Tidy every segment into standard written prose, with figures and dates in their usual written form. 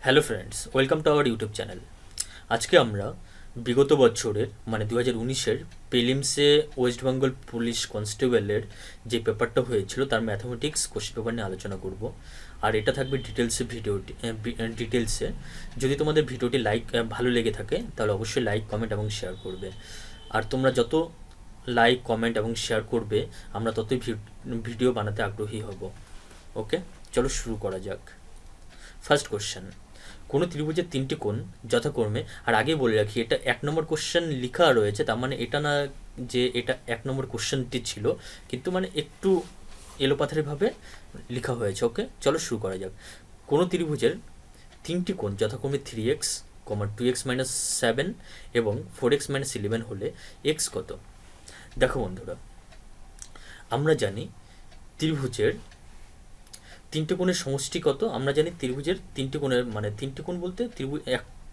Hello friends, welcome to our YouTube channel. আজকে আমরা বিগত বছরের মানে 2019-এর প্রিলিমসে ওয়েস্ট বেঙ্গল পুলিশ কনস্টেবলের যে পেপারটা হয়েছিল তার ম্যাথামেটিক্স কোশ্চেন পেপার নিয়ে আলোচনা করব। আর এটা থাকবে ডিটেলসে। যদি তোমাদের ভিডিওটি ভালো লেগে থাকে তাহলে অবশ্যই লাইক, কমেন্ট এবং শেয়ার করবে। আর তোমরা যত লাইক, কমেন্ট এবং শেয়ার করবে আমরা ততই ভিডিও বানাতে আগ্রহী হব। ওকে, চলো শুরু করা যাক। ফার্স্ট কোশ্চেন, কোনো ত্রিভুজের তিনটি কোণ যথাক্রমে, আর আগেই বলে রাখি এটা 1 নম্বর কোশ্চেন লেখা রয়েছে, তার মানে এটা না যে এটা 1 নম্বর কোশ্চেনটি ছিল, কিন্তু মানে একটু এলোপাথারিভাবে লেখা হয়েছে। ওকে, চলো শুরু করা যাক। কোনো ত্রিভুজের তিনটি কোণ যথাক্রমে 3x, 2x-7 এবং 4x-11 হলে এক্স কত? দেখো বন্ধুরা, আমরা জানি ত্রিভুজের তিনটে কোণের সমষ্টি কত। আমরা জানি ত্রিভুজের তিনটি কোণের মানে তিনটি কোণ বলতে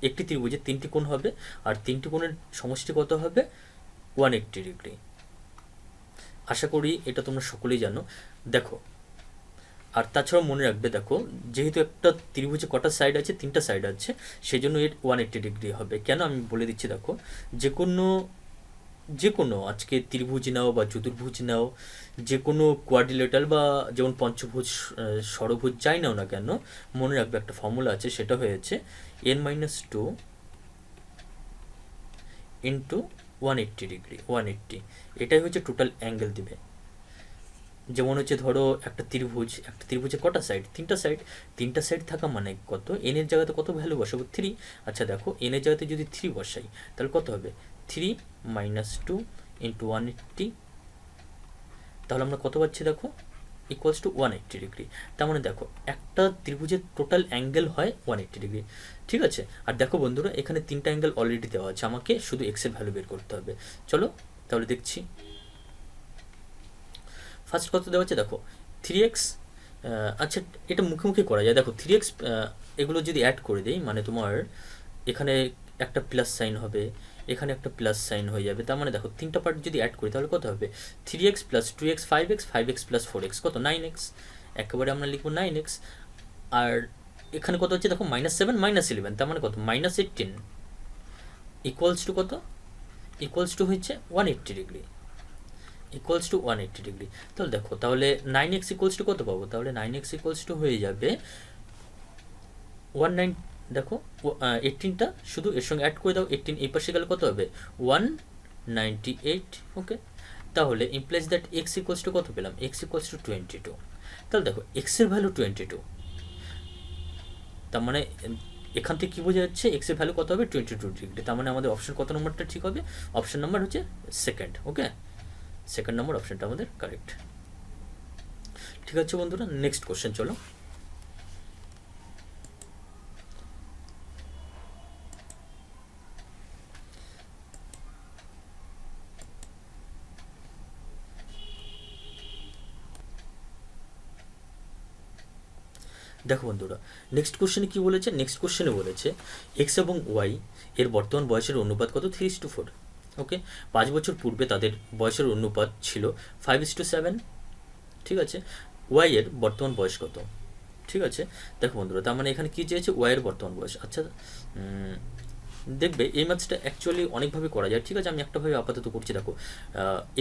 একটি ত্রিভুজের তিনটি কোণ হবে, আর তিনটি কোণের সমষ্টি কত হবে? 180 ডিগ্রি। আশা করি এটা তোমরা সকলেই জানো। দেখো, আর তাছাড়াও মনে রাখবে, দেখো যেহেতু একটা ত্রিভুজে কটা সাইড আছে, তিনটা সাইড আছে, সেই জন্য এর 180 ডিগ্রি হবে। কেন আমি বলে দিচ্ছি। দেখো, যে কোনো আজকে ত্রিভুজ নাও বা চতুর্ভুজ নাও, যে কোনো কোয়াড্রিলেটারাল বা যেমন পঞ্চভুজ, ষড়ভুজ যাই নাও না কেন, মনে রাখবে একটা ফর্মুলা আছে, সেটা হয়েছে n-2 ইন্টু 180 ডিগ্রি। 180 এটাই হচ্ছে টোটাল অ্যাঙ্গেল দিবে। যেমন হচ্ছে ধরো একটা ত্রিভুজে কটা সাইড? তিনটা সাইড থাকা মানে কত? এন এর জায়গাতে কত ভ্যালু বসাবো? 3। আচ্ছা দেখো, এন এর জায়গাতে যদি 3 বসাই তাহলে কত হবে? 3 - 2 ইন্টু 180। তাহলে আমরা কত পাচ্ছি দেখো? Equals to 180 degree. তার মানে দেখো, একটা ত্রিভুজের টোটাল অ্যাঙ্গেল হয় 180 ডিগ্রি। ঠিক আছে। আর দেখো বন্ধুরা, এখানে তিনটা অ্যাঙ্গেল অলরেডি দেওয়া আছে, আমাকে শুধু এক্সের ভ্যালু বের করতে হবে। চলো তাহলে দেখছি। ফার্স্ট কত দেওয়া আছে দেখো, 3x। আচ্ছা, এটা মুখে মুখে করা যায়। দেখো 3x এগুলো যদি অ্যাড করে দিই, মানে তোমার এখানে একটা প্লাস সাইন হবে, এখানে একটা প্লাস সাইন হয়ে যাবে। তার মানে দেখো, তিনটা পার্ট যদি অ্যাড করি তাহলে কত হবে? 3x + 2x 5x, 5x + 4x কত? 9x। একেবারে আমরা লিখবো 9x। আর এখানে কত হচ্ছে দেখো, -7 -11, তার মানে কত? -18 ইকুয়ালস টু কত? ইকুয়ালস টু হচ্ছে 180 ডিগ্রি। Equals to 180 degree. তাহলে দেখো, তাহলে 9x ইকুয়ালস টু কত পাবো? তাহলে 9x ইকুয়ালস টু হয়ে যাবে 19। দেখো 18টা শুধু এর সঙ্গে অ্যাড করে দাও, 18 এই পাশে গেলে কত হবে? 198। ওকে, তাহলে implies that x equals to কত পেলাম? X equals to 22। তাহলে দেখো, এক্সের ভ্যালু 22, তার মানে এখান থেকে কী বোঝা যাচ্ছে? এক্সের ভ্যালু কত হবে? 22 ডিগ্রি। তার মানে আমাদের অপশন কত নম্বরটা ঠিক হবে? অপশন নাম্বার হচ্ছে সেকেন্ড। ওকে, সেকেন্ড নম্বর অপশনটা আমাদের কারেক্ট। ঠিক আছে বন্ধুরা, নেক্সট কোশ্চেন চলো। দেখো বন্ধুরা, নেক্সট কোশ্চেনে কী বলেছে? নেক্সট কোশ্চেনে বলেছে এক্স এবং ওয়াই এর বর্তমান বয়সের অনুপাত কত? 3:4। ওকে, 5 বছর পূর্বে তাদের বয়সের অনুপাত ছিল 5:7। ঠিক আছে, ওয়াই এর বর্তমান বয়স কত? ঠিক আছে, দেখো বন্ধুরা, তার মানে এখানে কী চেয়েছে? ওয়াই এর বর্তমান বয়স। আচ্ছা, দেখবে এই ম্যাথসটা অ্যাকচুয়ালি অনেকভাবে করা যায়। ঠিক আছে, আমি একটাভাবে আপাতত করছি। দেখো,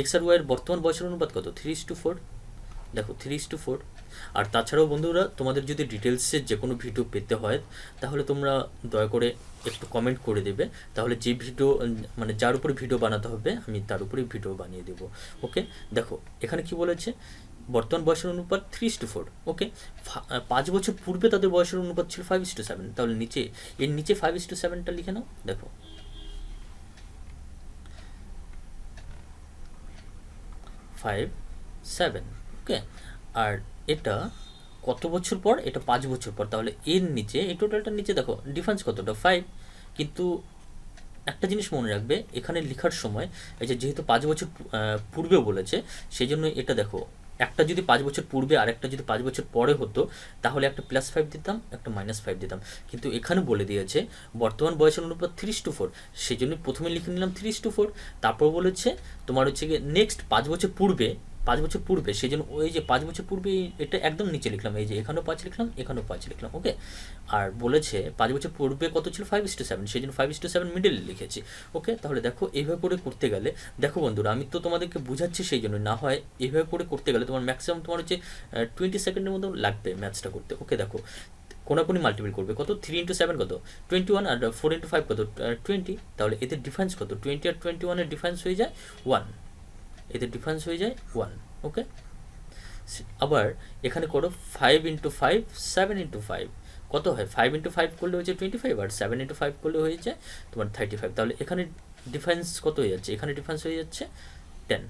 এক্স আর ওয়াইয়ের বর্তমান বয়সের অনুপাত কত? 3:4। দেখো 3:4। আর তাছাড়াও বন্ধুরা, তোমাদের যদি ডিটেলসের যে কোনো ভিডিও পেতে হয় তাহলে তোমরা দয়া করে একটু কমেন্ট করে দেবে, তাহলে যে ভিডিও মানে যার উপরে ভিডিও বানাতে হবে আমি তার উপরেই ভিডিও বানিয়ে দেবো। ওকে, দেখো এখানে কি বলেছে? বর্তমান বয়সের অনুপাত 3:4। ওকে, 5 বছর পূর্বে তাদের বয়সের অনুপাত ছিল 5:7। তাহলে এর নিচে 5:7টা লিখে নাও। দেখো 5:7। ওকে, আর এটা কত বছর পর? এটা 5 বছর পর। তাহলে এর নিচে, এই টোটালটার নিচে দেখো ডিফারেন্স কতটা? 5। কিন্তু একটা জিনিস মনে রাখবে, এখানে লেখার সময় এই যেহেতু 5 বছর পূর্বে বলেছে, সেই জন্য এটা দেখো, একটা যদি 5 বছর পূর্বে আর একটা যদি 5 বছর পরে হতো তাহলে একটা +5 দিতাম, একটা -5 দিতাম। কিন্তু এখানে বলে দিয়েছে বর্তমান বয়সের অনুপাত 3:4, সেই জন্য প্রথমে লিখে নিলাম 3:4। তারপর বলেছে তোমার হচ্ছে গিয়ে নেক্সট 5 বছর পূর্বে 5 বছর পূর্বে, সেই জন্য ওই যে 5 বছর পূর্বে এটা একদম নিচে লিখলাম, এই যে এখানেও 5 লিখলাম, এখানেও 5 লিখলাম, ওকে। আর বলেছে 5 বছর পূর্বে কত ছিল, 5:7, সেই জন্য 5:7 মিডল লিখেছি, ওকে। তাহলে দেখো এইভাবে করে করতে গেলে, দেখো বন্ধুরা আমি তো তোমাদেরকে বুঝাচ্ছি সেই জন্য, না হয় এইভাবে করে করতে গেলে তোমার ম্যাক্সিমাম তোমার হচ্ছে 20 সেকেন্ডের মতো লাগবে ম্যাথসটা করতে, ওকে। দেখো কোনাকুনি মাল্টিপল করবে, কত 3 × 7 কত 21, আর 4 × 5 কত 20, তাহলে এদের ডিফারেন্স কত, 20 আর 21-এর ডিফারেন্স হয়ে যায় 1, এদের ডিফারেন্স হয়ে যায় 1, ওকে। আবার এখানে করো 5 × 5, 7 × 5 কত হয়, 5 × 5 করলে হচ্ছে 25, আর 7 × 5 করলে হয়ে যায় তোমার 35, তাহলে এখানে ডিফারেন্স কত হয়ে যাচ্ছে, এখানে ডিফারেন্স হয়ে যাচ্ছে 10,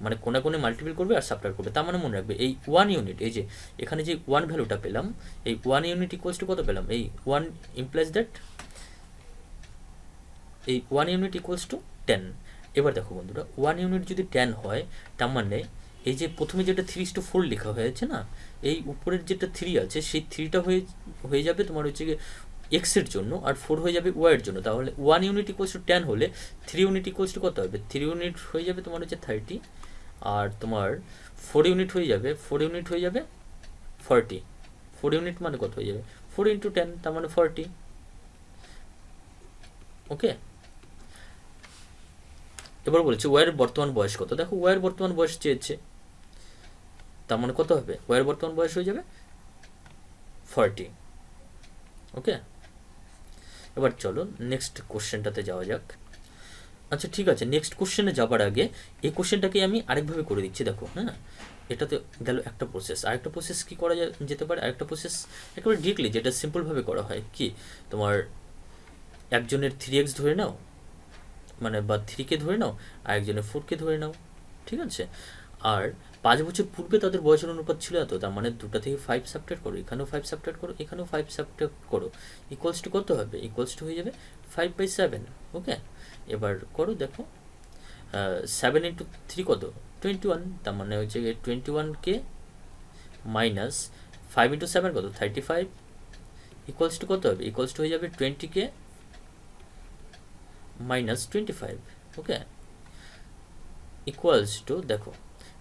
মানে কোনে মাল্টিপল করবে আর সাবট্রাক্ট করবে। তার মানে মনে রাখবে এই 1 ইউনিট, এই যে এখানে যে 1 ভ্যালুটা পেলাম, এই 1 ইউনিট ইকুয়ালস টু কত পেলাম, এই 1 ইমপ্লাইজ দ্যাট এই 1 ইউনিট ইকুয়ালস টু 10। এবার দেখো বন্ধুরা 1 ইউনিট যদি 10 হয়, তার মানে এই যে প্রথমে যেটা 3:4 লেখা হয়েছে না, এই উপরের যেটা 3 আছে সেই 3টা হয়ে যাবে তোমার হচ্ছে গিয়ে এক্সের জন্য, আর 4 হয়ে যাবে ওয়াইয়ের জন্য। তাহলে 1 ইউনিট ইকুয়ালস টু 10 হলে 3 ইউনিট ইকুয়ালস টু কত হবে, 3 ইউনিট হয়ে যাবে তোমার হচ্ছে 30, আর তোমার 4 ইউনিট হয়ে যাবে 40। 4 ইউনিট মানে কত হয়ে যাবে, 4 × 10, তার মানে 40, ওকে। এবার বলছে ওয়াইয়ের বর্তমান বয়স কত, দেখো ওয়াইয়ের বর্তমান বয়স চেয়েছে, তার মানে কত হবে, ওয়াইয়ের বর্তমান বয়স হয়ে যাবে 40, ওকে। এবার চলো নেক্সট কোশ্চেনটাতে যাওয়া যাক। আচ্ছা ঠিক আছে, নেক্সট কোশ্চেনে যাবার আগে এই কোশ্চেনটাকে আমি আরেকভাবে করে দিচ্ছি, দেখো হ্যাঁ। এটাতে গেল একটা প্রসেস, আরেকটা প্রসেস কি করা যেতে পারে, আরেকটা প্রসেস একেবারে ডিরেক্টলি যেটা সিম্পলভাবে করা হয়, কি তোমার একজনের 3x ধরে নাও, মানে বা 3কে ধরে নাও, আর একজনের 4কে ধরে নাও, ঠিক আছে। আর 5 বছর পূর্বে তাদের বয়সের অনুপাত ছিল এত, তার মানে দুটা থেকে 5 সাবট্রাক্ট করো, এখানেও 5 সাবট্রাক্ট করো, এখানেও 5 সাবট্রাক্ট করো, ইকুয়ালস টু কত হবে, ইকুয়ালস টু হয়ে যাবে 5/7, ওকে। এবার করো, দেখো 7 × 3 কত 21, তার মানে হচ্ছে 21কে মাইনাস 5 × 7 কত 35, ইকুয়ালস টু কত হবে, ইকুয়ালস টু হয়ে যাবে 20কে মাইনাস 25, ওকে, ইকুয়ালস টু দেখো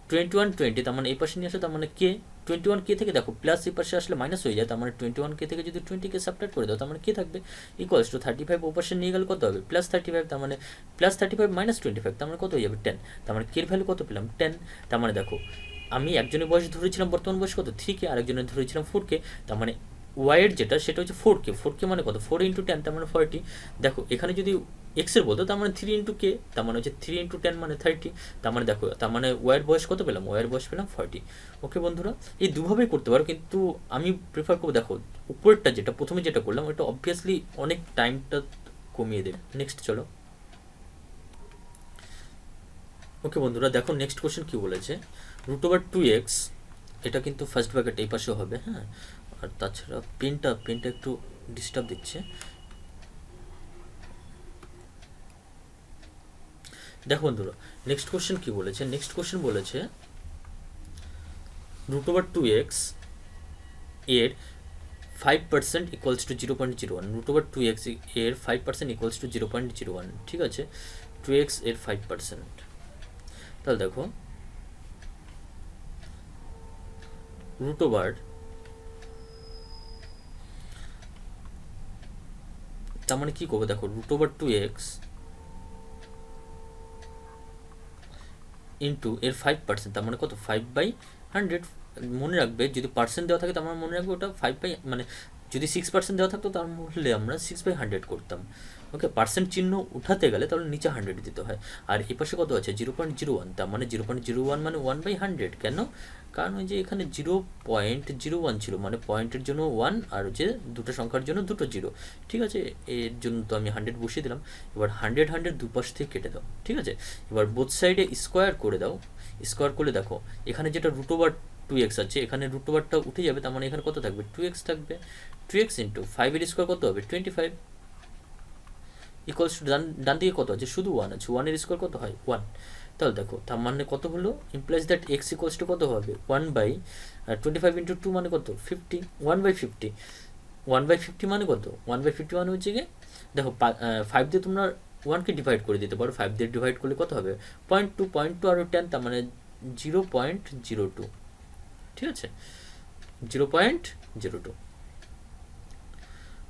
21 20, তার মানে এই পাশে নিয়ে আসো, তার মানে কে 21কে থেকে দেখো প্লাস এই পাশে আসলে মাইনাস হয়ে যায়, তার মানে 21কে থেকে যদি 20কে সাবট্রাক্ট করে দাও, তার মানে কে থাকবে, ইকুয়ালস টু 35 ও পাশে নিয়ে গেলে কত হবে প্লাস 35, তার মানে প্লাস 35 মাইনাস 25, তার মানে কত হয়ে যাবে 10, তার মানে কের ভ্যালু কত পেলাম 10। তার মানে দেখো আমি একজনের বয়স ধরেছিলাম বর্তমান বয়স কত 3কে, আরেকজনের ধরেছিলাম 4কে, তার মানে ওয়াইয়ের যেটা সেটা হচ্ছে 4কে মানে কত 4 × 10, তার মানে 40। দেখো এখানে যদি এক্সের বলতো, তার মানে 3 × k, তার মানে হচ্ছে 3 × 10 মানে 30, তার মানে দেখো তার মানে ওয়াইয়ের বয়স কত পেলাম, ওয়াইয়ের বয়স পেলাম 40, ওকে বন্ধুরা। এই দুভাবেই করতে পারো, কিন্তু আমি প্রেফার করবো দেখো উপরেরটা যেটা প্রথমে যেটা করলাম ওটা অবভিয়াসলি অনেক টাইমটা কমিয়ে দেবে। নেক্সট চলো, ওকে বন্ধুরা দেখো নেক্সট কোশ্চেন কি বলেছে, √2x, এটা কিন্তু ফার্স্ট ব্র্যাকেট এই পাশেও হবে, হ্যাঁ। আর তাছাড়া পেনটা একটু ডিস্টার্ব দিচ্ছে। দেখো বন্ধুরা নেক্সট কোশ্চেন কি বলেছে, নেক্সট কোশ্চেন বলেছে √2x এর 5% ইকুয়ালস টু 0.01, √2x এর 5% ইকুয়ালস টু 0.01, ঠিক আছে। 2x এর 5%, তাহলে দেখো √, তার মানে কি করবো দেখো √2x ইন্টু এর 5%, তার মানে কত 5/100, মনে রাখবে যদি পার্সেন্ট দেওয়া থাকে তার মানে মনে রাখবে ওটা 5 মানে যদি 6% দেওয়া থাকতো তার মূল্যে আমরা 6/100 করতাম, ওকে। পার্সেন্ট চিহ্ন উঠাতে গেলে তাহলে নিচে 100 দিতে হয়, আর এই পাশে কত আছে 0.01, তার মানে 0.01 মানে 1/100, কেন, কারণ ওই যে এখানে 0.01 ছিল, মানে পয়েন্টের জন্য 1 আর যে দুটো সংখ্যার জন্য দুটো 0, ঠিক আছে। এর জন্য তো আমি 100 বসিয়ে দিলাম। এবার 100 দুপাশ থেকে কেটে দাও, ঠিক আছে। এবার বোথ সাইডে স্কোয়ার করে দাও, স্কোয়ার করলে দেখো এখানে যেটা √2x আছে, এখানে √টা উঠে যাবে, তার মানে এখানে কত থাকবে 2x থাকবে, 2x ইন্টু 5 এর স্কোয়ার কত হবে 25, ইকুয়ালস টু ডান দিকে কত আছে শুধু 1 আছে, 1 এর স্কোয়ার কত হয় 1, তাহলে দেখো তার মানে কত হলো, implies that x equals to কত হবে 1/25 ইন্টু 2 মানে কত 50, 1/50, 1/50 মানে কত 1/50 মানে হচ্ছে গিয়ে দেখো 5 দিয়ে তোমরা 1কে ডিভাইড করে দিতে পারো, 5 দিয়ে ডিভাইড করলে কত হবে 0.2 আর 10, তার মানে 0.02, ঠিক আছে, 0.02।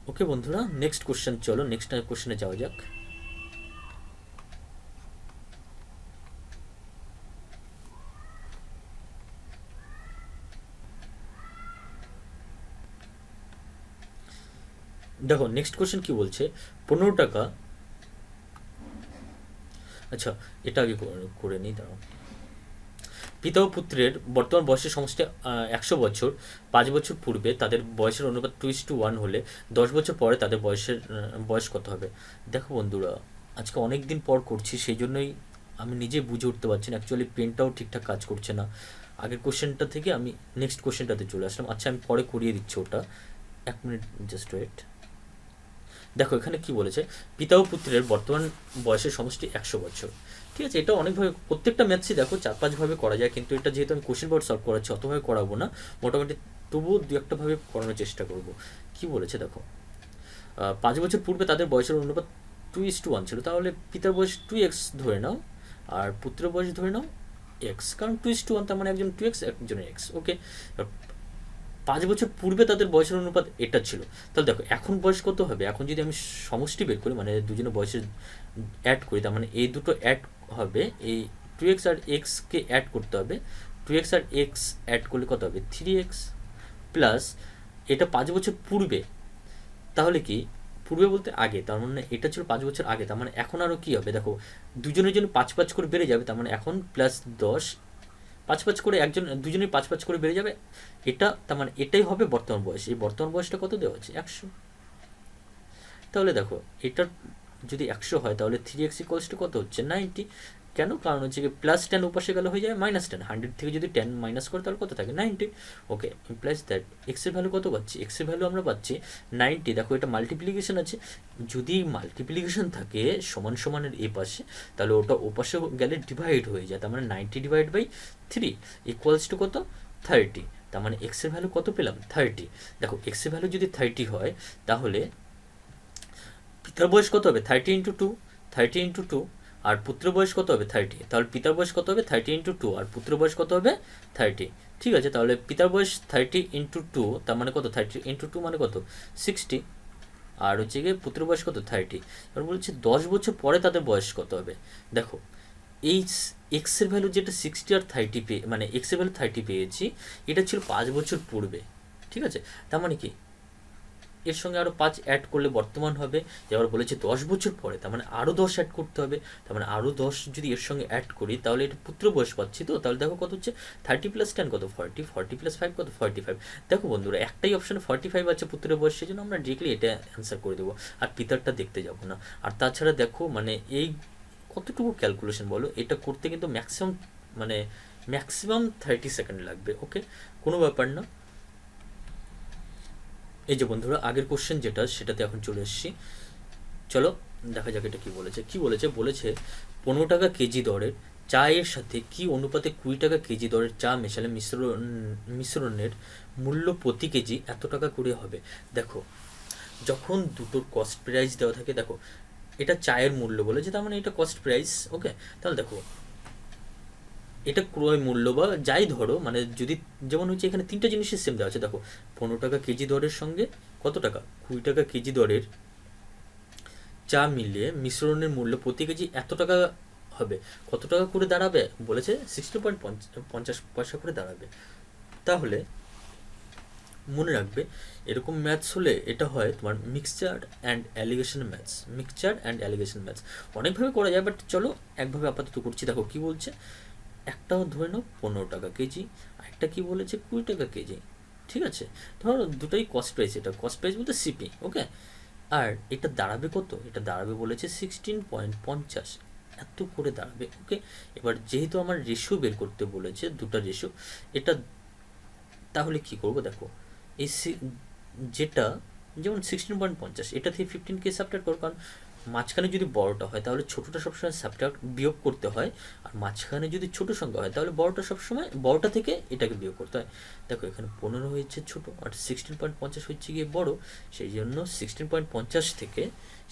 ওকে বন্ধুরা, নেক্সট কোশ্চেন, চলো নেক্সট কোশ্চেনে যাওয়া যাক। দেখো নেক্সট কোশ্চেন কি বলছে, 15 টাকা, আচ্ছা এটা আগে করে নিই, দাঁড়াও। পিতা ও পুত্রের বর্তমান বয়সের সমষ্টি 100 বছর, 5 বছর পূর্বে তাদের বয়সের অনুপাত 2:1 হলে 10 বছর পরে তাদের বয়স কত হবে? দেখো বন্ধুরা, আজকে অনেক দিন পর করছি, সেই জন্যই আমি নিজে বুঝে উঠতে পারছি না, অ্যাকচুয়ালি পেনটাও ঠিকঠাক কাজ করছে না। আগের কোশ্চেনটা থেকে আমি নেক্সট কোশ্চেনটাতে চলে আসলাম। আচ্ছা আমি পরে করিয়ে দিচ্ছি ওটা, 1 মিনিট জাস্ট ওয়েট। দেখো এখানে কি বলেছে, পিতা ও পুত্রের বর্তমান বয়সের সমষ্টি 100 বছর, ঠিক আছে। এটা অনেকভাবে, প্রত্যেকটা ম্যাথসই দেখো 4-5 ভাবে করা যায়, কিন্তু এটা যেহেতু আমি কোশ্চেন বোর্ড সলভ করাচ্ছি অতভাবে করাবো না, মোটামুটি তবুও 2-1টা ভাবে করানোর চেষ্টা করব। কি বলেছে দেখো, 5 বছর পূর্বে তাদের বয়সের অনুপাত 2:1 ছিল, তাহলে পিতার বয়স 2x ধরে নাও, আর পুত্রের বয়স ধরে নাও x, কারণ 2:1 তার মানে একজন 2x একজনের x, ওকে। 5 বছর পূর্বে তাদের বয়সের অনুপাত এটা ছিল, তাহলে দেখো এখন বয়স কত হবে, এখন যদি আমি সমষ্টি বের করি, মানে দুজনের বয়সের অ্যাড করি, তার মানে এই দুটো অ্যাড হবে, এই 2x আর x-কে অ্যাড করতে হবে, 2x আর x অ্যাড করলে কত হবে 3x, প্লাস এটা 5 বছর পূর্বে, তাহলে কি পূর্বে বলতে আগে, তার মানে এটা ছিল 5 বছর আগে, তার মানে এখন আরও কী হবে দেখো, দুজনের জন্য 5-5 করে বেড়ে যাবে, তার মানে এখন প্লাস 10, 5-5 করে একজন, দুজনেই 5-5 করে বেড়ে যাবে, এটা তার মানে এটাই হবে বর্তমান বয়স। এই বর্তমান বয়সটা কত দেওয়া আছে 100, তাহলে দেখো এটা যদি 100 হয় তাহলে 3x কত হচ্ছে 90, কেন, কারণ হচ্ছে কি +10 উপাসে গেলে হয়ে যায় -10, 100 থেকে যদি 10 মাইনাস করে তাহলে কত থাকে 90, ওকে। ইমপ্লাইজ দ্যাট এক্সের ভ্যালু কত পাচ্ছি, এক্সের ভ্যালু আমরা পাচ্ছি 90। দেখো এটা মাল্টিপ্লিকেশন আছে, যদি মাল্টিপ্লিকেশন থাকে সমান সমানের এ পাশে, তাহলে ওটা ও পাশে গেলে ডিভাইড হয়ে যায়, তার মানে 90 ডিভাইড বাই 3 ইকুয়ালস টু কত 30, তার মানে এক্সের ভ্যালু কত পেলাম 30। দেখো এক্সের ভ্যালু যদি 30 হয় তাহলে পিতার বয়স কত হবে 30 × 2, আর পুত্র বয়স কত হবে 30, তাহলে পিতার বয়স কত হবে 30 × 2, আর পুত্র বয়স কত হবে 30, ঠিক আছে। তাহলে পিতার বয়স 30 × 2, তার মানে কত 30 × 2 মানে কত 60, আর হচ্ছে গিয়ে পুত্র বয়স কত 30। এবার বলছে 10 বছর পরে তাদের বয়স কত হবে। দেখো এই এক্সের ভ্যালু যেটা 60 আর 30 মানে এক্সের ভ্যালু 30 পেয়েছি, এটা ছিল 5 বছর পূর্বে, ঠিক আছে। তার মানে কি এর সঙ্গে আরও 5 অ্যাড করলে বর্তমান হবে, এবার বলেছে 10 বছর পরে, তার মানে আরও 10 অ্যাড করতে হবে, তার মানে আরও 10 যদি এর সঙ্গে অ্যাড করি তাহলে এটা পুত্র বয়স পাচ্ছি, তো তাহলে দেখো কত হচ্ছে 30 + 10 কত 40, 40 + 5 কত 45। দেখো বন্ধুরা একটাই অপশানে 45 আছে পুত্রের বয়স, সেই জন্য আমরা ডিরেক্টলি এটা অ্যান্সার করে দেবো, আর পিতারটা দেখতে যাব না। আর তাছাড়া দেখো মানে এই কতটুকু ক্যালকুলেশন বলো, এটা করতে কিন্তু ম্যাক্সিমাম 30 সেকেন্ড লাগবে, ওকে, কোনো ব্যাপার না। এই যে বন্ধুরা আগের কোশ্চেন যেটা, সেটাতে এখন চলে এসেছি, চলো দেখা যাক এটা কি বলেছে। বলেছে 15 টাকা কেজি দরের চায়ের সাথে কি অনুপাতে 20 টাকা কেজি দরের চা মেশালে মিশ্রণের মূল্য প্রতি কেজি এত টাকা করে হবে। দেখো যখন দুটোর কস্ট প্রাইস দেওয়া থাকে, দেখো এটা চায়ের মূল্য বলেছে, তার মানে এটা কস্ট প্রাইস, ওকে। তাহলে দেখো এটা ক্রয় মূল্য বা যাই ধরো, মানে যদি যেমন হচ্ছে এখানে 3টা জিনিসের সেম দেওয়া আছে, দেখো 15 টাকা কেজি দরের সঙ্গে কত টাকা 20 টাকা কেজি দরের চা মিলিয়ে মিশ্রণের মূল্য প্রতি কেজি এত টাকা হবে, কত টাকা করে দাঁড়াবে বলেছে 60.50 পয়সা করে দাঁড়াবে। তাহলে মনে রাখবে এরকম ম্যাথস হলে এটা হয় তোমার মিক্সচার অ্যান্ড অ্যালিগেশন ম্যাথস, অনেকভাবে করা যায়, বাট চলো একভাবে আপাতত করছি। দেখো কি বলছে, একটাও ধরে নাও 15 টাকা কেজি, একটা কি বলেছে 20 টাকা কেজি, ঠিক আছে। ধরো দুটোই কস্ট প্রাইস, এটা কস্ট প্রাইস বলতে সিপি, ওকে। আর এটা দাঁড়াবে কত, এটা দাঁড়াবে বলেছে 16.50 এত করে দাঁড়াবে, ওকে। এবার যেহেতু আমার রেশিও বের করতে বলেছে, দুটা রেশিও, এটা তাহলে কি করব, দেখো এই যেটা যেমন 16.50 এটা থেকে 15কে সাবট্রাক্ট করো, কারণ মাঝখানে যদি বড়টা হয় তাহলে ছোটোটা সবসময় সাবট্রাক্ট বিয়োগ করতে হয়, আর মাঝখানে যদি ছোটো সংখ্যা হয় তাহলে বড়টা সবসময় বড়টা থেকে এটাকে বিয়োগ করতে হয়। দেখো এখানে 15 হয়েছে ছোটো, আর 16.50 হচ্ছে গিয়ে বড়, সেই জন্য 16.50 থেকে,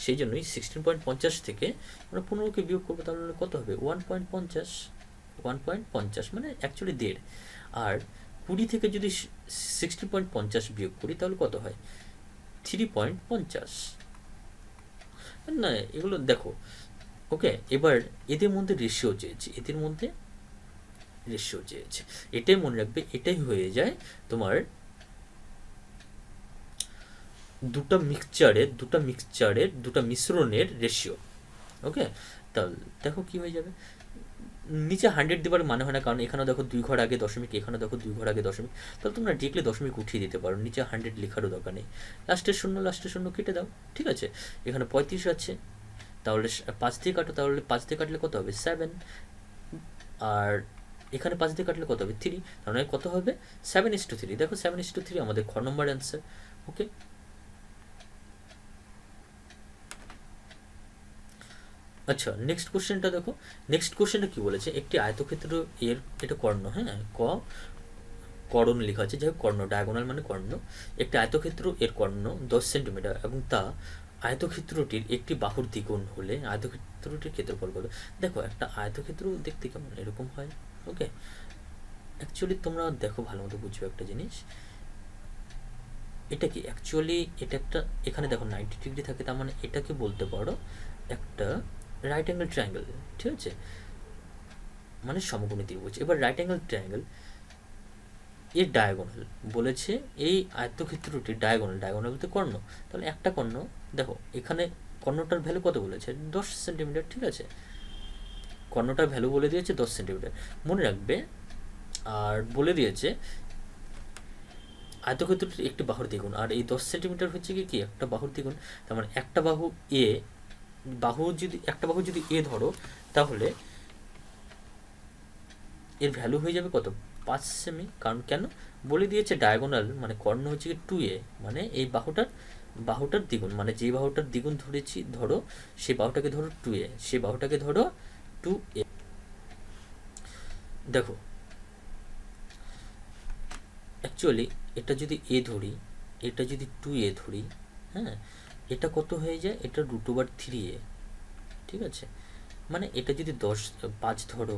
সেই জন্যই 16.50 থেকে আমরা 15কে বিয়োগ করবো, তাহলে কত হবে 1.50, 1.50 মানে অ্যাকচুয়ালি 1.5। আর 20 থেকে যদি 60.50 বিয়োগ করি তাহলে কত হয়? 3.50। না এগুলো দেখো, ওকে। এবার এদের মধ্যে রেশিও চেয়েছে, এটাই মনে রাখবে, এটাই হয়ে যায় তোমার দুটা মিশ্রণের রেশিও। ওকে, তাহলে দেখো কি হয়ে যাবে। নিচে 100 দেবার মানে হয় না, কারণ এখানে দেখো 2 ঘর আগে দশমিক, এখানে দেখো 2 ঘর আগে দশমিক, তাহলে তোমরা ডিরেক্টলি দশমিক উঠিয়ে দিতে পারো, নিচে 100 লেখারও দরকার নেই। লাস্টের শূন্য কেটে দাও, ঠিক আছে। এখানে 35 আছে, তাহলে 5 দিয়ে কাটো, তাহলে 5 দিয়ে কাটলে কত হবে? 7। আর এখানে 5 দিয়ে কাটলে কত হবে? 3। তার মানে কত হবে? 7:3। দেখো 7:3 আমাদের খ নম্বর অ্যান্সার। ওকে, আচ্ছা নেক্সট কোশ্চেনটা দেখো। নেক্সট কোশ্চেনটা কি বলেছে, একটি আয়তক্ষেত্র এর, এটা কর্ণ, হ্যাঁ করণ লেখা আছে, যাই হোক কর্ণ, ডায়াগোনাল মানে কর্ণ। একটি আয়তক্ষেত্র এর কর্ণ 10 সেন্টিমিটার এবং তা আয়তক্ষেত্রটির একটি বাহুর দ্বিগুণ হলে আয়তক্ষেত্রটির ক্ষেত্রফল কত? দেখো একটা আয়তক্ষেত্র দেখতে কেমন এরকম হয়। ওকে, অ্যাকচুয়ালি তোমরা দেখো ভালো মতো বুঝবে একটা জিনিস, এটা কি অ্যাকচুয়ালি, এটা একটা, এখানে দেখো 90 ডিগ্রি থাকে, তার মানে এটাকে বলতে পারো একটা রাইট অ্যাঙ্গেল ট্রায়াঙ্গেল, ঠিক আছে, মানে সমকোণী ত্রিভুজ। এবার রাইট অ্যাঙ্গেল ট্রায়াঙ্গেল এর ডায়াগোনাল বলেছে, এই আয়তক্ষেত্রটি ডায়াগোনাল বলতে কর্ণ, তাহলে একটা কর্ণ, দেখো এখানে কর্ণটার ভ্যালু কত বলেছে? 10 সেন্টিমিটার, ঠিক আছে, কর্ণটার ভ্যালু বলে দিয়েছে 10 সেন্টিমিটার, মনে রাখবে। আর বলে দিয়েছে আয়তক্ষেত্রটির একটি বাহুর দ্বিগুণ, আর এই 10 সেন্টিমিটার হচ্ছে কি একটা বাহুর দ্বিগুণ, তার মানে একটা বাহু যদি এ ধরো, তাহলে এর ভ্যালু হয়ে যাবে কত? 5 সেমি। কারণ কেন? বলে দিয়েছে ডায়াগোনাল মানে কর্ণ হচ্ছে কি 2a, মানে এই বাহুটার দ্বিগুণ, মানে যে বাহুটার দ্বিগুণ ধরেছি ধরো, সেই বাহুটাকে ধরো 2a, সেই বাহুটাকে ধরো 2a। দেখো অ্যাকচুয়ালি এটা যদি a ধরি, এটা যদি 2a ধরি, হ্যাঁ, এটা কত হয়ে যায়? এটা √3a, ঠিক আছে। মানে এটা যদি 5 ধরো,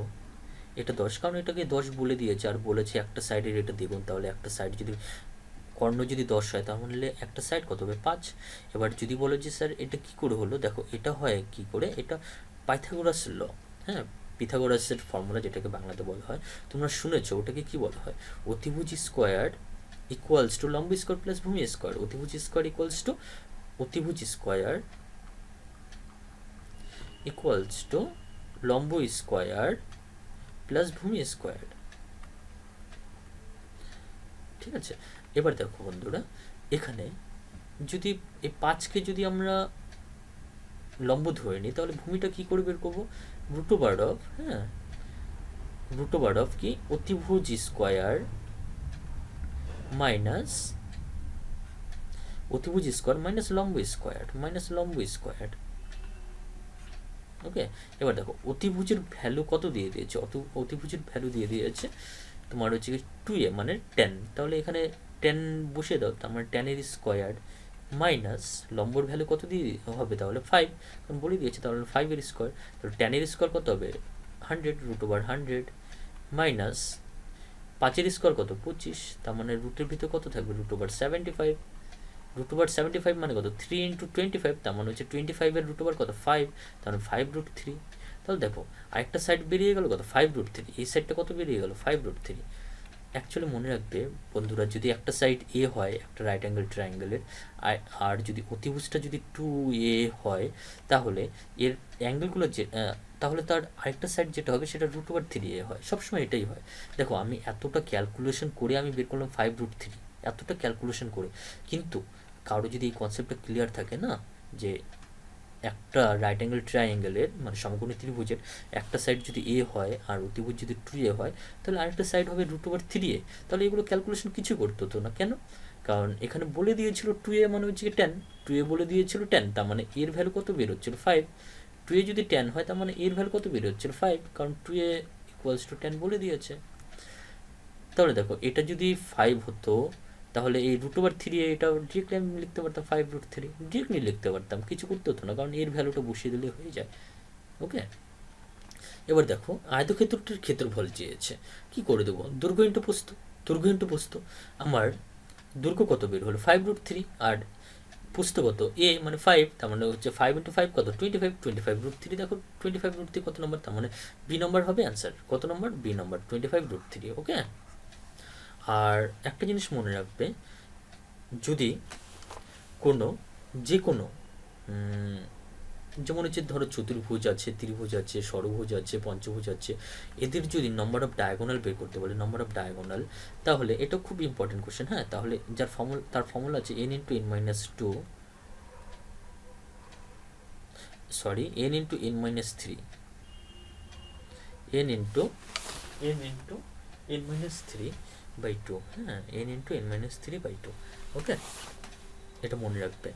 এটা 10, কারণ এটাকে 10 বলে দিয়েছে, আর বলেছে একটা সাইডের এটা দ্বিগুণ, তাহলে একটা সাইড যদি কর্ণ যদি 10 হয় তাহলে একটা সাইড কত হবে? 5। এবার যদি বলো যে স্যার এটা কি করে হলো, দেখো এটা হয় কি করে, এটা পাইথাগোরাস ল, হ্যাঁ, পিথাগোরাসের ফর্মুলা যেটাকে বাংলাতে বলা হয়, তোমরা শুনেছো, ওটাকে কি বলা হয়? অতিভুজ স্কোয়ার ইকুয়ালস টু লম্ব স্কোয়ার প্লাস ভূমি স্কোয়ার। অতিভুজ স্কোয়ার ইকুয়ালস টু লম্ব স্কোয়ার প্লাস ভূমি স্কোয়ার, ঠিক আছে। এবার দেখো বন্ধুরা, এখানে যদি এই 5কে যদি আমরা লম্ব ধরে নিই, তাহলে ভূমিটা কি করে বের করবো? √ অফ কি অতিভুজ স্কোয়ার মাইনাস লম্ব স্কোয়ার। ওকে, এবার দেখো অতিভুজের ভ্যালু কত দিয়ে দিয়েছে? অতিভুজের ভ্যালু দিয়ে দিয়েছে তোমার হচ্ছে কি 2a মানে 10, তাহলে এখানে 10 বসিয়ে দাও, তার মানে 10 এর স্কোয়ার মাইনাস লম্বর ভ্যালু কত দিয়ে হবে? তাহলে 5, কারণ বলে দিয়েছে, তাহলে 5 এর স্কোয়ার, তাহলে 10 এর স্কোয়ার কত হবে? 100, √100 মাইনাস 5 এর স্কোয়ার কত? 25, তার মানে রুটের ভিতরে কত থাকবে? √75। √75 মানে কত? 3 × 25, তার মানে হচ্ছে 25 এর √ কত? 5, তাহলে 5√3। তাহলে দেখো আরেকটা সাইড বেরিয়ে গেল কত? 5√3। এই সাইডটা কত বেরিয়ে গেল? 5√3। অ্যাকচুয়ালি মনে রাখবে বন্ধুরা, যদি একটা সাইড a হয় একটা রাইট অ্যাঙ্গেল ট্রায়াঙ্গেলের, আর যদি অতিভুজটা যদি 2a হয়, তাহলে এর অ্যাঙ্গেলগুলো যে তাহলে তার আরেকটা সাইড যেটা হবে সেটা √3a হয়, সবসময় এটাই হয়। দেখো আমি এতটা ক্যালকুলেশন করে আমি বের করলাম 5√3, এতটা ক্যালকুলেশন করে, কিন্তু কারো যদি এই কনসেপ্টটা ক্লিয়ার থাকে না, যে একটা রাইট অ্যাঙ্গেল ট্রায়াঙ্গেলের মানে সমকোণী ত্রিভুজের একটা সাইড যদি a হয় আর অতিভুজ যদি 2a হয়, তাহলে আরেকটা সাইড হবে √3a, তাহলে এগুলো ক্যালকুলেশন কিছু করতে হতো না। কেন? কারণ এখানে বলে দিয়েছিল 2a মানে হচ্ছে 10, 2a বলে দিয়েছিল 10, তার মানে এর ভ্যালু কত বের হচ্ছিল? 5। 2a যদি 10 হয়, তার মানে এর ভ্যালু কত বের হচ্ছিল? 5, কারণ 2a = 10 বলে দিয়েছে। তাহলে দেখো এটা যদি 5 হতো, তাহলে এই √3 এটা ডিরেক্টলি আমি লিখতে পারতাম 5√3, ডিরেক্টলি লিখতে পারতাম, কিছু করতে হতো না, কারণ এর ভ্যালুটা বসিয়ে দিলে হয়ে যায়। ওকে, এবার দেখো আয়তক্ষেত্রটির ক্ষেত্রফল চেয়েছে, কি করে দেবো, দৈর্ঘ্য ইন্টু প্রস্থ, দৈর্ঘ্য ইন্টু প্রস্থ। আমার দৈর্ঘ্য কত বের হলো 5√3, আর প্রস্থ কত এ মানে 5, তার মানে হচ্ছে 5 × 5 কত 25, 25√3। দেখো 25√3 কত নম্বর, তার মানে বি নম্বর হবে অ্যান্সার। কত নম্বর, বি নম্বর 25√3। ওকে। আর একটা জিনিস মনে রাখবে, যদি কোনো যে কোনো যেমন হচ্ছে ধরো চতুর্ভুজ আছে, ত্রিভুজ আছে, ষড়ভুজ আছে, পঞ্চভুজ আছে, এদের যদি নম্বর অফ ডায়াগোনাল বের করতে বলে, নম্বর অফ ডায়াগোনাল, তাহলে এটা খুব ইম্পর্টেন্ট কোশ্চেন। হ্যাঁ, তাহলে তার ফর্মুলা আছে n × n-2, sorry n × n-3, n × n-3/2, হ্যাঁ n × n-3/2। ওকে, এটা মনে রাখবে।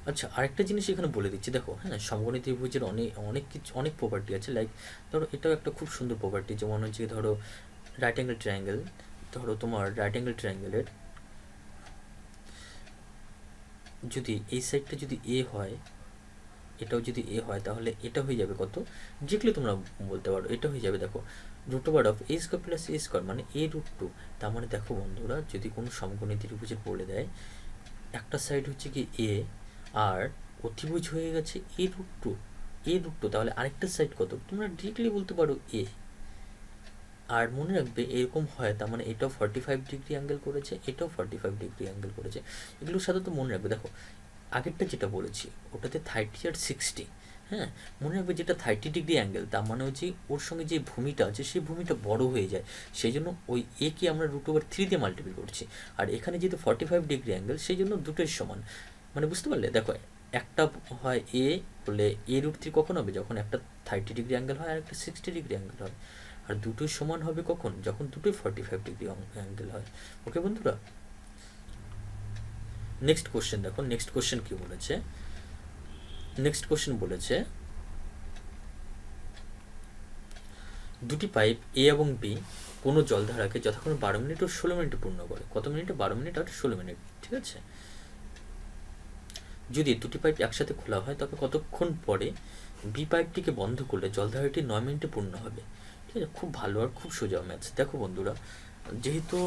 আচ্ছা, আরেকটা জিনিস এখানে বলে দিচ্ছি, দেখো হ্যাঁ, সমকোণী ত্রিভুজের অনেক প্রপার্টি আছে। লাইক ধরো এটাও একটা খুব সুন্দর প্রপার্টি, যেমন হচ্ছে ধরো রাইট অ্যাঙ্গেল ট্রায়াঙ্গেল, ধরো তোমার রাইট অ্যাঙ্গেল ট্রায়াঙ্গেলের যদি এই সাইডটা যদি এ হয়, এটাও যদি এ হয়, তাহলে এটা হয়ে যাবে কত, যেগুলো তোমরা বলতে পারো এটা হয়ে যাবে, দেখো √a² + a² মানে a√2। তার মানে দেখো বন্ধুরা, যদি কোনো সমকোণী ত্রিভুজের বলে দেয় একটা সাইড হচ্ছে কি এ, আর অতিভুজ হয়ে গেছে a√2, তাহলে আরেকটা সাইড কত, তোমরা ডিরেক্টলি বলতে পারো এ। আর মনে রাখবে এরকম হয়, তার মানে এটাও 45 ডিগ্রি অ্যাঙ্গেল করেছে, এটাও 45 ডিগ্রি অ্যাঙ্গেল করেছে। এগুলোর সাথে তো মনে রাখবে, দেখো আগেরটা যেটা বলেছি ওটাতে 30 আর 60, হ্যাঁ মনে রাখবে যেটা 30 ডিগ্রি অ্যাঙ্গেল, তার মানে হচ্ছে ওর সঙ্গে যে ভূমিটা আছে সেই ভূমিটা বড় হয়ে যায়, সেই জন্য ওই এ কে আমরা √3 দিয়ে মাল্টিপ্লাই করছি। আর এখানে যেহেতু 45 ডিগ্রি অ্যাঙ্গেল, সেই জন্য দুটোই সমান। মানে বুঝতে পারলে, দেখো একটা হয় এ বলে a√3 কখন হবে, যখন একটা 30 ডিগ্রি অ্যাঙ্গেল হয় আর একটা 60 ডিগ্রি অ্যাঙ্গেল হয়। আর দুটোই সমান হবে কখন, যখন দুটোই 45 ডিগ্রি অ্যাঙ্গেল হয়। ওকে বন্ধুরা, নেক্সট কোশ্চেন দেখো, নেক্সট কোশ্চেন কি বলেছে, নেক্সট কোশ্চেন বলেছে দুটি পাইপ এ এবং বি কোনো জলধারাকে যথাক্রমে 12 মিনিট ও 16 মিনিটে পূর্ণ করে। কত মিনিটে, 12 মিনিট আর 16 মিনিট। ঠিক আছে, যদি দুটি পাইপ একসাথে খোলা হয় তবে কতক্ষণ পরে বি পাইপটিকে বন্ধ করলে জলধারাটি 9 মিনিটে পূর্ণ হবে। ঠিক আছে, খুব ভালো আর খুব সোজা ম্যাথস। দেখো বন্ধুরা, যেহেতু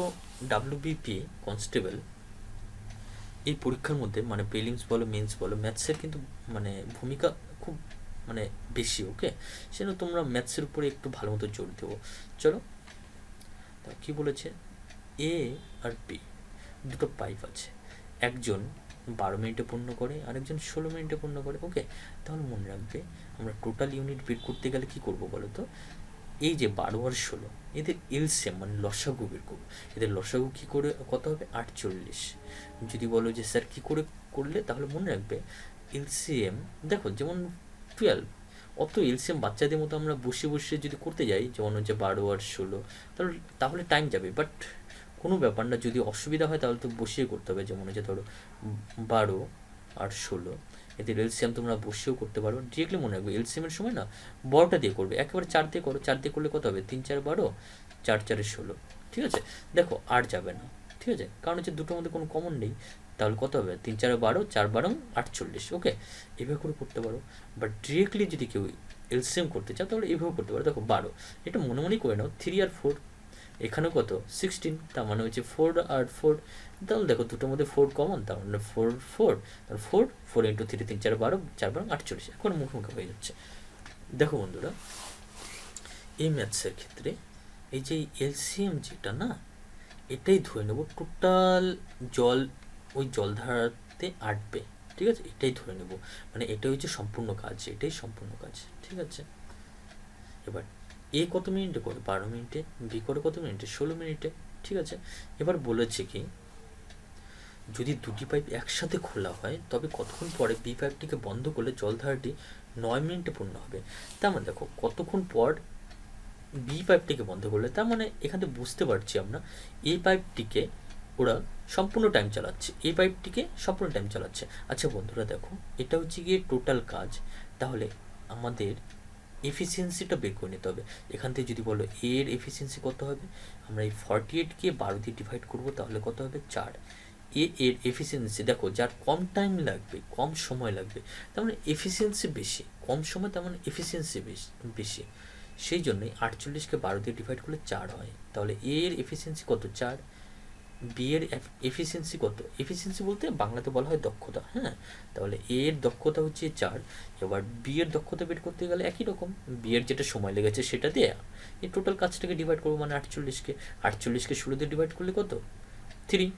WBP কনস্টেবল এই পরীক্ষার মধ্যে মানে প্রিলিমস বলো মেন্স বলো, ম্যাথসের কিন্তু মানে ভূমিকা খুব মানে বেশি। ওকে, সেজন্য তোমরা ম্যাথসের উপরে একটু ভালো মতো জোর দেবো। চলো, তা কী বলেছে, এ আর বি দুটো পাইপ আছে, একজন 12 মিনিটে পূর্ণ করে, আরেকজন 16 মিনিটে পূর্ণ করে। ওকে, তাহলে মনে রাখবে আমরা টোটাল ইউনিট বের করতে গেলে কী করবো বলো তো, এই যে 12 আর 16 এদের এলসিএম মানে লসাগু বের করবো। এদের লসাগু কী করে কত হবে, 48। যদি বলো যে স্যার কী করে করলে, তাহলে মনে রাখবে এলসিএম, দেখো যেমন 12, অত এলসিএম বাচ্চাদের মতো আমরা বসে বসে যদি করতে যাই, যেমন হচ্ছে 12 আর 16, তাহলে টাইম যাবে। বাট কোনো ব্যাপার না, যদি অসুবিধা হয় তাহলে তো বসিয়ে করতে হবে। যেমন হচ্ছে ধরো 12 আর 16 এদের এলসিএম তোমরা বসেও করতে পারো। ডিরেক্টলি মনে রাখবে এলসিএমের সময় না বড়টা দিয়ে করবে, একেবারে 4 দিয়ে করো। 4 দিয়ে করলে কত হবে, 3 4 12, 4 4 16। ঠিক আছে, দেখো আর যাবে না। ঠিক আছে, কারণ হচ্ছে দুটোর মধ্যে কোনো কমন নেই, তাহলে কত হবে, 3 4 12, 4 12 48। ওকে, এভাবে করে করতে পারো। বাট ডিরেক্টলি যদি কেউ এলসিএম করতে চাও তাহলে এভাবে করতে পারো। দেখো 12, এটা মনে মনেই করে নাও, 3 আর 4, এখানেও কত 16, তার মানে হচ্ছে 4 আর 4, তাহলে দেখো দুটোর মধ্যে 4 কমন, তার মানে 4 4, তাহলে 4 4 × 3 3 4 12, 4 12 48, এখন মুখোমুখি হয়ে যাচ্ছে। দেখো বন্ধুরা, এই ম্যাথসের ক্ষেত্রে এই যে এলসিএম যেটা না, এটাই ধরে নেব টোটাল জল ওই জলধারাতে আটবে। ঠিক আছে, এটাই ধরে নেব, মানে এটাই হচ্ছে সম্পূর্ণ কাজ, এটাই সম্পূর্ণ কাজ। ঠিক আছে, এবার এ কত মিনিটে করে, 12 মিনিটে, বি করে কত মিনিটে, 16 মিনিটে। ঠিক আছে, এবার বলেছে কি, যদি দুটি পাইপ একসাথে খোলা হয় তবে কতক্ষণ পরে বি পাইপটিকে বন্ধ করলে জলধারাটি 9 মিনিটে পূর্ণ হবে। তার মানে দেখো কতক্ষণ পর বি পাইপটিকে বন্ধ করলে, তার মানে এখান থেকে বুঝতে পারছি আমরা এই পাইপটিকে ওরা সম্পূর্ণ টাইম চালাচ্ছে, এই পাইপটিকে সম্পূর্ণ টাইম চালাচ্ছে। আচ্ছা বন্ধুরা দেখো, এটা হচ্ছে গিয়ে টোটাল কাজ, তাহলে আমাদের এফিসিয়েন্সিটা বের করে নিতে হবে। এখান থেকে যদি বলো এর এফিসিয়েন্সি কত হবে, আমরা এই 48কে 12 দিয়ে ডিভাইড করবো, তাহলে কত হবে 4। এ এর এফিসিয়েন্সি দেখো, যার কম টাইম লাগবে, কম সময় লাগবে, তার মানে এফিসিয়েন্সি বেশি, কম সময় তার মানে এফিসিয়েন্সি বেশি। সেই জন্যই 48কে 12 দিয়ে ডিভাইড করলে 4 হয়। তাহলে এ এর এফিসিয়েন্সি কত? 4। বি এর এফিসিয়েন্সি কত? এফিসিয়েন্সি বলতে বাংলাতে বলা হয় দক্ষতা, হ্যাঁ। তাহলে এ এর দক্ষতা হচ্ছে 4। এবার বি এর দক্ষতা বের করতে গেলে একই রকম, বি এর যেটা সময় লেগেছে সেটা দিয়ে এই টোটাল কাজটাকে ডিভাইড করবো, মানে 48কে 16 দিয়ে ডিভাইড করলে কত? 3।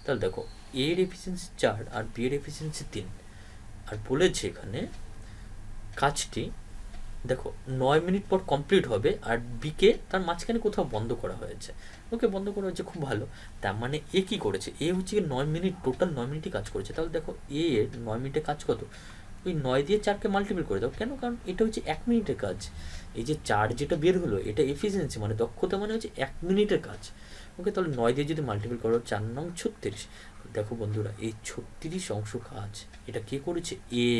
তাহলে দেখো, এ এর এফিসিয়েন্সি 4 আর বি এর এফিসিয়েন্সি 3। আর বলেছে এখানে কাজটি দেখো 9 মিনিট পর কমপ্লিট হবে, আর বিকে তার মাঝখানে কোথাও বন্ধ করা হয়েছে। ওকে, বন্ধ করা হয়েছে, খুব ভালো। তার মানে এ কী করেছে? এ হচ্ছে 9 মিনিট, টোটাল 9 মিনিটই কাজ করেছে। তাহলে দেখো এ এর 9 মিনিটে কাজ কত? ওই 9 দিয়ে 4কে মাল্টিপ্লাই করে দাও। কেন? কারণ এটা হচ্ছে 1 মিনিটের কাজ। এই যে 4 যেটা বের হলো, এটা এফিসিয়েন্সি মানে দক্ষতা, মানে হচ্ছে 1 মিনিটের কাজ। ওকে, তাহলে 9 দিয়ে যদি মাল্টিপ্লাই করো, 4 9 36। দেখো বন্ধুরা, এই 36 অংশ কাজ এটা কে করেছে? এ।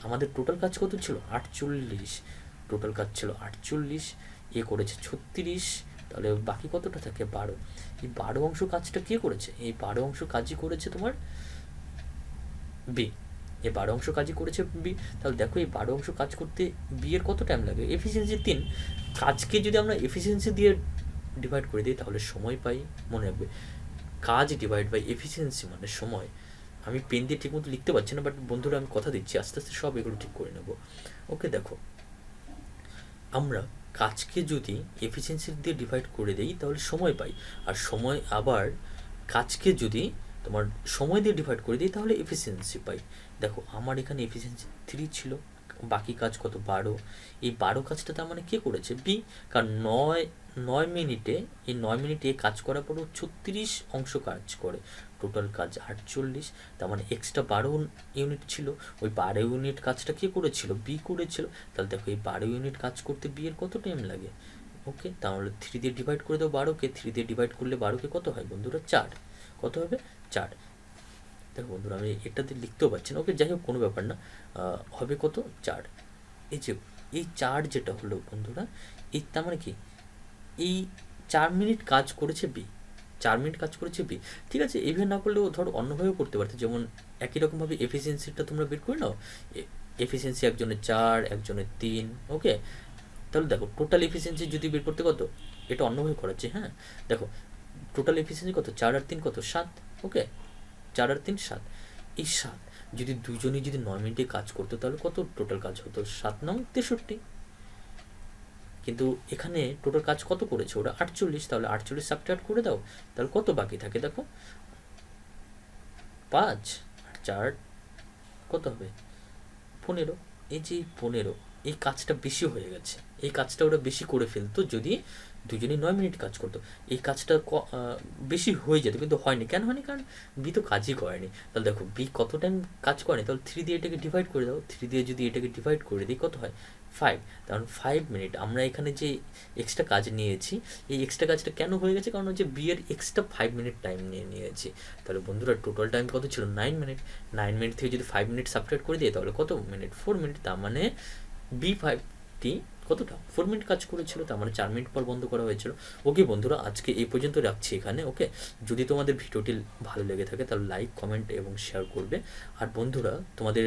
আমাদের টোটাল কাজ কত ছিল? 48। টোটাল কাজ ছিল 48, এ করেছে 36। তাহলে বাকি কতটা থাকে? 12। এই 12 অংশ কাজটা কে করেছে? এই 12 অংশ কাজই করেছে তোমার বি। এই 12 অংশ কাজই করেছে বি। তাহলে দেখো, এই 12 অংশ কাজ করতে বি এর কত টাইম লাগে? এফিসিয়েন্সি 3। কাজকে যদি আমরা এফিসিয়েন্সি দিয়ে ডিভাইড করে দিই তাহলে সময় পাই। মনে রাখবে, কাজ ডিভাইড বাই এফিসিয়েন্সি মানে সময়। আমি পেন দিয়ে ঠিকমতো লিখতে পারছি না, বাট বন্ধুরা আমি কথা দিচ্ছি আস্তে আস্তে সব এগুলো ঠিক করে নেব। ওকে, দেখো আমরা কাজকে যদি এফিসিয়েন্সি দিয়ে ডিভাইড করে দিই তাহলে সময় পাই, আর সময় আবার কাজকে যদি তোমার সময় দিয়ে ডিভাইড করে দিই তাহলে এফিসিয়েন্সি পাই। দেখো আমার এখানে এফিসিয়েন্সি 3 ছিল, বাকি কাজ কত? 12। এই 12 কাজটা তার মানে কে করেছে? বি। কারণ 9 মিনিটে, এই 9 মিনিটে কাজ করার পরও 36 অংশ কাজ করে, টোটাল কাজ 48। তার মানে এক্সট্রা 12 ইউনিট ছিল। ওই 12 ইউনিট কাজটা কে করেছিল? বি করেছিল। তাহলে দেখো, এই 12 ইউনিট কাজ করতে বি এর কত টাইম লাগে? ওকে, তাহলে 3 দিয়ে ডিভাইড করে দাও 12কে। 3 দিয়ে ডিভাইড করলে 12কে কত হয় বন্ধুরা? 4। কত হবে? 4। দেখো বন্ধুরা, আমি এটাতে লিখতেও পারছি না। ওকে, যাই হোক, কোনো ব্যাপার না। হবে কত? 4। এই যে এই 4 যেটা হলো বন্ধুরা, এই তার মানে কি? এই 4 মিনিট কাজ করেছে বি। 4 মিনিট কাজ করেছে বি। ঠিক আছে, এইভাবে না করলেও ধরো অন্যভাবেও করতে পারতে, যেমন একই রকমভাবে এফিসিয়েন্সিটা তোমরা বের করে নাও। এফিসিয়েন্সি একজনের 4, একজনের 3। ওকে, তাহলে দেখো টোটাল এফিসিয়েন্সি যদি বের করতে কত, এটা অন্যভাবে করাচ্ছে, হ্যাঁ। দেখো টোটাল এফিসিয়েন্সি কত? 4 আর 3 কত? 7। ওকে, 4 আর 3 7। এই 7 যদি দুজনেই যদি 9 মিনিটে কাজ করতো তাহলে কত টোটাল কাজ হতো? 7 9 63। কিন্তু এখানে টোটাল কাজ কত করেছে ওরা? 48। তাহলে 48 সাবট্রাক্ট করে দাও, তাহলে কত বাকি থাকে? দেখো 5 আর 4 কত হবে? 15। এই যে 15, এই কাজটা বেশি হয়ে গেছে। এই কাজটা ওরা বেশি করে ফেলতো যদি দুজনেই 9 মিনিট কাজ করতো। এই কাজটা বেশি হয়ে যেত, কিন্তু হয়নি। কেন হয়নি? কারণ বি তো কাজই করেনি। তাহলে দেখো বি কত টাইম কাজ করেনি, তাহলে 3 দিয়ে এটাকে ডিভাইড করে দাও। 3 দিয়ে যদি এটাকে ডিভাইড করে দিই কত হয়? 5। কারণ 5 মিনিট আমরা এখানে যে এক্সট্রা কাজ নিয়েছি, এই এক্সট্রা কাজটা কেন হয়ে গেছে? কারণ হচ্ছে বি এর এক্সট্রা 5 মিনিট টাইম নিয়েছি। তাহলে বন্ধুরা টোটাল টাইম কত ছিল? 9 মিনিট। 9 মিনিট থেকে যদি 5 মিনিট সাবট্রাক্ট করে দিই তাহলে কত মিনিট? 4 মিনিট। তার মানে B5টি কতটা? 4 মিনিট কাজ করেছিল, তার মানে 4 মিনিট পর বন্ধ করা হয়েছিল। ওকে বন্ধুরা, আজকে এই পর্যন্ত রাখছি এখানে। ওকে, যদি তোমাদের ভিডিওটি ভালো লেগে থাকে তাহলে লাইক, কমেন্ট এবং শেয়ার করবে। আর বন্ধুরা, তোমাদের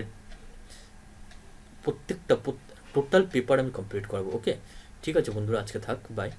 প্রত্যেকটা টোটাল পেপার আমি কমপ্লিট করবো। ওকে, ঠিক আছে বন্ধুরা, আজকে থাক, বাই।